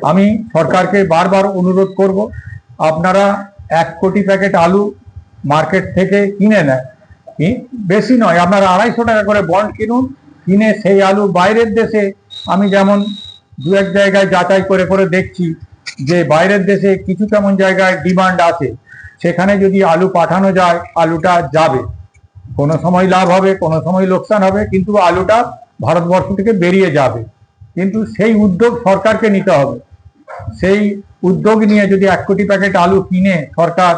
আমি সরকারকে বারবার অনুরোধ করব, আপনারা 1 কোটি প্যাকেট আলু মার্কেট থেকে কিনে নেন, বেশি নয়, আপনারা 250 টাকা করে বন্ড কিনুন, কিনে সেই আলু বাইরের দেশে, আমি যেমন দু এক জায়গায় যাচাই করে করে দেখছি যে বাইরের দেশে কিছু তেমন জায়গায় ডিমান্ড আছে, সেখানে যদি আলু পাঠানো যায় আলুটা যাবে, কোনো সময় লাভ হবে, কোনো সময় লোকসান হবে, কিন্তু আলুটা ভারতবর্ষ থেকে বেরিয়ে যাবে। কিন্তু সেই উদ্যোগ সরকারকে নিতে হবে। সেই উদ্যোগ নিয়ে যদি 1 কোটি প্যাকেট আলু কিনে সরকার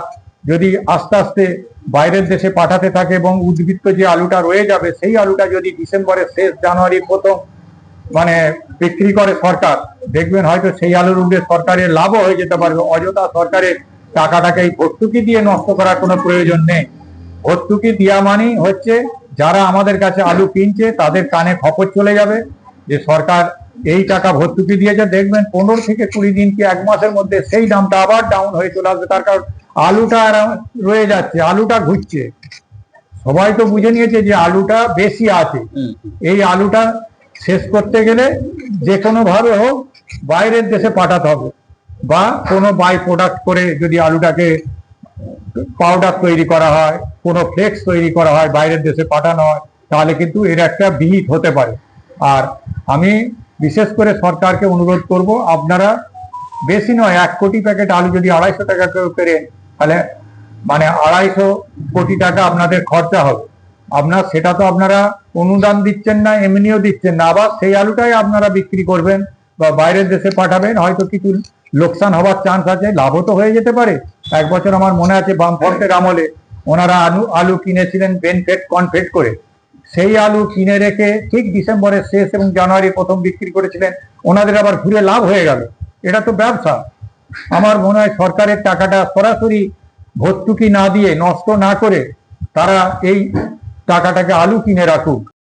যদি আস্তে আস্তে বাইরের দেশে পাঠাতে থাকে এবং উদ্বৃত্ত যে আলুটা রয়ে যাবে সেই আলুটা যদি ডিসেম্বরের শেষ জানুয়ারির প্রথম বিক্রি করে সরকার, দেখবেন হয়তো সেই আলুর উঠে সরকারের লাভও হয়ে যেতে পারবে। অযথা সরকারের টাকাটাকে এই ভর্তুকি দিয়ে নষ্ট করার কোনো প্রয়োজন নেই। ভর্তুকি দেওয়া মানেই হচ্ছে যারা আমাদের কাছে আলু কিনছে তাদের কানে খবর চলে যাবে যে সরকার এই টাকা ভর্তুকি দিয়েছে, দেখবেন 15 থেকে 20 দিন কি 1 মাসের মধ্যে সেই দামটা আবার ডাউন হয়ে চলে আসবে। তার কারণ আলুটা রয়ে যাচ্ছে, আলুটা ঘুরছে, সবাই তো বুঝে নিয়েছে যে আলুটা বেশি আছে। এই আলুটা শেষ করতে গেলে যে কোনো ভাবে হোক বাইরের দেশে পাঠাতে হবে, বা কোনো বাই প্রোডাক্ট করে যদি আলুটাকে পাউডার তৈরি করা হয়, কোনো ফ্লেক্স তৈরি করা হয়, বাইরের দেশে পাঠানো হয়, তাহলে কিন্তু এর একটা বিহিত হতে পারে। আর আমি বিশেষ করে সরকারকে অনুরোধ করব, আপনারা বেশি নয় 1 কোটি প্যাকেট আলু যদি 250 টাকা করে, তাহলে মানে 250 কোটি টাকা আপনাদের খরচা হবে। আপনার সেটা তো আপনারা অনুদান দিচ্ছেন না, এমনিও দিচ্ছেন না, আবার সেই আলুটাই আপনারা বিক্রি করবেন বা বাইরের দেশে পাঠাবেন, হয়তো কিছু লোকসান হওয়ার চান্স আছে, লাভও তো হয়ে যেতে পারে। 1 বছর আমার মনে আছে বামফ্রন্টের আমলে ওনারা আলু কিনেছিলেন বেনফেট কনফেট করে, সেই আলু কিনে রেখে ঠিক ডিসেম্বরের শেষ এবং জানুয়ারির প্রথম বিক্রি করেছিলেন, ওনাদের আবার ঘুরে লাভ হয়ে গেল। এটা তো ব্যবসা। আমার মনে হয় সরকারের টাকাটা সরাসরি ভর্তুকি না দিয়ে, নষ্ট না করে, তারা এই টাকাটাকে আলু কিনে রাখুক,